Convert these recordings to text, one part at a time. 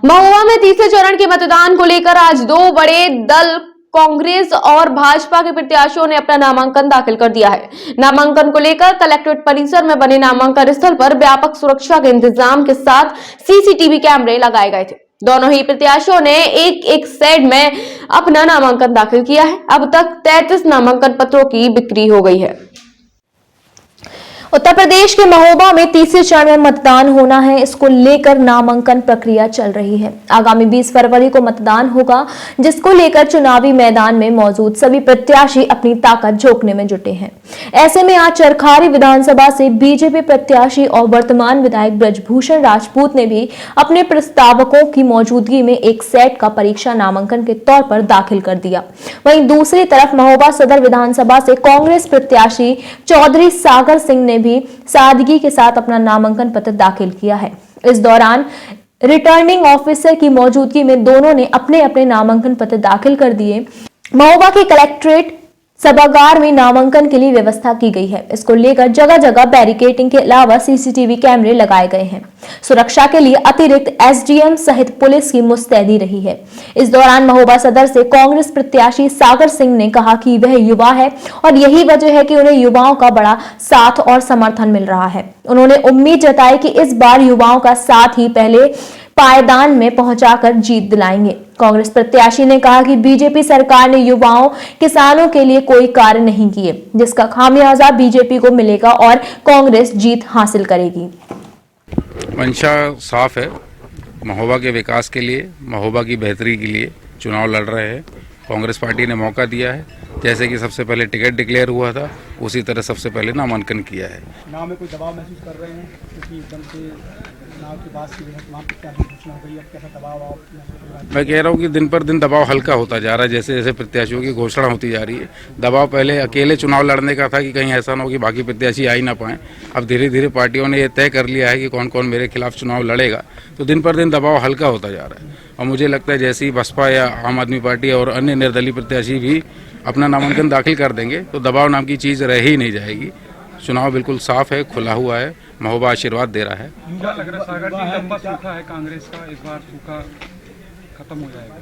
महोबा में तीसरे चरण के मतदान को लेकर आज दो बड़े दल कांग्रेस और भाजपा के प्रत्याशियों ने अपना नामांकन दाखिल कर दिया है। नामांकन को लेकर कलेक्ट्रेट परिसर में बने नामांकन स्थल पर व्यापक सुरक्षा के इंतजाम के साथ सीसीटीवी कैमरे लगाए गए थे। दोनों ही प्रत्याशियों ने एक एक सेट में अपना नामांकन दाखिल किया है। अब तक 33 नामांकन पत्रों की बिक्री हो गई है। उत्तर प्रदेश के महोबा में तीसरे चरण में मतदान होना है। इसको लेकर नामांकन प्रक्रिया चल रही है। आगामी 20 फरवरी को मतदान होगा, जिसको लेकर चुनावी मैदान में मौजूद सभी प्रत्याशी अपनी ताकत झोंकने में जुटे हैं। ऐसे में आज चरखारी विधानसभा से बीजेपी प्रत्याशी और वर्तमान विधायक ब्रजभूषण राजपूत ने भी अपने प्रस्तावकों की मौजूदगी में एक सेट का परीक्षा नामांकन के तौर पर दाखिल कर दिया। वहीं दूसरी तरफ महोबा सदर विधानसभा से कांग्रेस प्रत्याशी चौधरी सागर सिंह ने भी सादगी के साथ अपना नामांकन पत्र दाखिल किया है। इस दौरान रिटर्निंग ऑफिसर की मौजूदगी में दोनों ने अपने अपने नामांकन पत्र दाखिल कर दिए। महोबा के कलेक्ट्रेट सभागार में नामांकन के लिए व्यवस्था की गई है। इसको लेकर जगह जगह बैरिकेडिंग के अलावा सीसीटीवी कैमरे लगाए गए हैं। सुरक्षा के लिए अतिरिक्त एसडीएम सहित पुलिस की मुस्तैदी रही है। इस दौरान महोबा सदर से कांग्रेस प्रत्याशी सागर सिंह ने कहा कि वह युवा है और यही वजह है कि उन्हें युवाओं का बड़ा साथ और समर्थन मिल रहा है। उन्होंने उम्मीद जताई कि इस बार युवाओं का साथ ही पहले पायदान में पहुंचाकर जीत दिलाएंगे। कांग्रेस प्रत्याशी ने कहा कि बीजेपी सरकार ने युवाओं किसानों के लिए कोई कार्य नहीं किए, जिसका खामियाजा बीजेपी को मिलेगा और कांग्रेस जीत हासिल करेगी। मंशा साफ है। महोबा के विकास के लिए, महोबा की बेहतरी के लिए चुनाव लड़ रहे हैं। कांग्रेस पार्टी ने मौका दिया है। जैसे कि सबसे पहले टिकट डिक्लेयर हुआ था, उसी तरह सबसे पहले नामांकन किया है। चुनाव में कोई दबाव महसूस कर रहे हैं क्योंकि एकदम से चुनाव की बात की तमाम प्रत्याशी घोषणा हो गई, अब कैसा दबाव? मैं कह रहा हूँ कि दिन पर दिन दबाव हल्का होता जा रहा है। जैसे जैसे प्रत्याशियों की घोषणा होती जा रही है, दबाव पहले अकेले चुनाव लड़ने का था कि कहीं ऐसा ना हो कि बाकी प्रत्याशी आ ही ना पाएं। अब धीरे धीरे पार्टियों ने यह तय कर लिया है कि कौन कौन मेरे खिलाफ चुनाव लड़ेगा, तो दिन पर दिन दबाव हल्का होता जा रहा है। और मुझे लगता है जैसे ही बसपा या आम आदमी पार्टी और अन्य निर्दलीय प्रत्याशी भी अपना नामांकन दाखिल कर देंगे, तो दबाव नाम की चीज़ रह ही नहीं जाएगी। चुनाव बिल्कुल साफ है, खुला हुआ है। महोबा आशीर्वाद दे रहा है। लंबा सूखा है कांग्रेस का, इस बार सूखा खत्म हो जाएगा?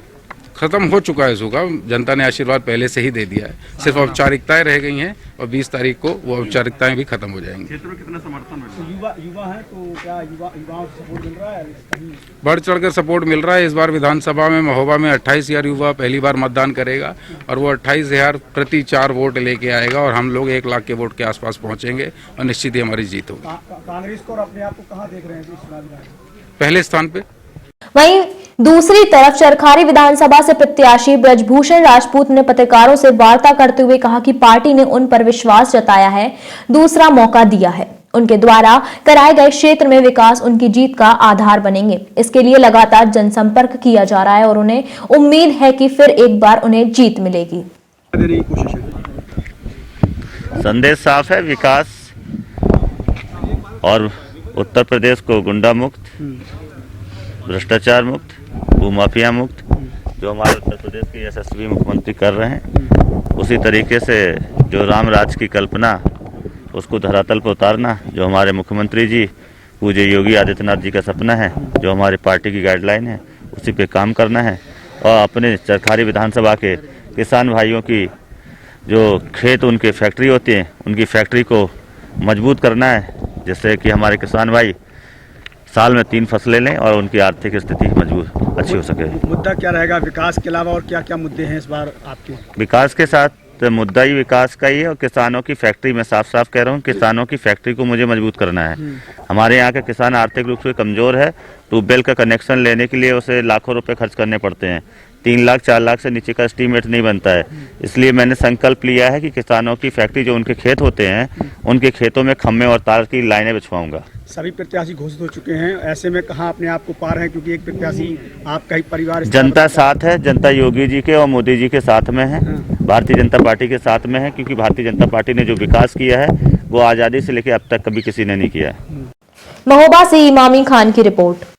खत्म हो चुका है सूखा। जनता ने आशीर्वाद पहले से ही दे दिया है। सिर्फ औपचारिकताएं रह गई हैं और 20 तारीख को वो औपचारिकताएं भी खत्म हो जाएंगी। क्षेत्र में कितना समर्थन मिल रहा है? युवा है तो क्या युवाओं से सपोर्ट मिल रहा है? बढ़ चढ़कर सपोर्ट मिल रहा है। इस बार विधानसभा में महोबा में 28,000 युवा पहली बार मतदान करेगा और वो 28,000 प्रति 4 वोट लेके आएगा और हम लोग 1 लाख के वोट के आसपास पहुंचेंगे और निश्चित ही हमारी जीत होगी। कांग्रेस को और अपने आप को कहाँ देख रहे हैं इस चुनाव में? पहले स्थान पे। वहीं दूसरी तरफ चरखारी विधानसभा से प्रत्याशी ब्रजभूषण राजपूत ने पत्रकारों से वार्ता करते हुए कहा कि पार्टी ने उन पर विश्वास जताया है, दूसरा मौका दिया है। उनके द्वारा कराए गए क्षेत्र में विकास उनकी जीत का आधार बनेंगे। इसके लिए लगातार जनसंपर्क किया जा रहा है और उन्हें उम्मीद है कि फिर एक बार उन्हें जीत मिलेगी। संदेश साफ है, विकास और उत्तर प्रदेश को गुंडा मुक्त, भ्रष्टाचार मुक्त, भूमाफिया मुक्त जो हमारे उत्तर प्रदेश के यशस्वी मुख्यमंत्री कर रहे हैं, उसी तरीके से जो राम राज की कल्पना उसको धरातल पर उतारना, जो हमारे मुख्यमंत्री जी पूज्य योगी आदित्यनाथ जी का सपना है, जो हमारी पार्टी की गाइडलाइन है, उसी पे काम करना है। और अपने चरखारी विधानसभा के किसान भाइयों की जो खेत उनके फैक्ट्री होती हैं, उनकी फैक्ट्री को मजबूत करना है, जिससे कि हमारे किसान भाई साल में 3 फसलें लें और उनकी आर्थिक स्थिति मजबूत अच्छी हो सके। मुद्दा क्या रहेगा विकास के अलावा, और क्या क्या मुद्दे हैं इस बार आपके? विकास के साथ मुद्दा ही विकास का ही है और किसानों की फैक्ट्री, मैं साफ साफ कह रहा हूँ, किसानों की फैक्ट्री को मुझे मजबूत करना है। हमारे यहाँ के किसान आर्थिक रूप से कमजोर है। ट्यूबवेल का कनेक्शन लेने के लिए उसे लाखों रुपए खर्च करने पड़ते हैं। 3 लाख 4 लाख से नीचे का एस्टीमेट नहीं बनता है। इसलिए मैंने संकल्प लिया है कि किसानों की फैक्ट्री जो उनके खेत होते हैं, उनके खेतों में खम्भे और तार की लाइनें बिछवाऊंगा। सभी प्रत्याशी घोषित हो चुके हैं, ऐसे में कहाँ अपने आप को पार है? क्योंकि एक प्रत्याशी आपका ही परिवार, जनता साथ है, जनता योगी जी के और मोदी जी के साथ में है, भारतीय जनता पार्टी के साथ में है, क्योंकि भारतीय जनता पार्टी ने जो विकास किया है वो आज़ादी से लेकर अब तक कभी किसी ने नहीं किया है। महोबा से इमामी खान की रिपोर्ट।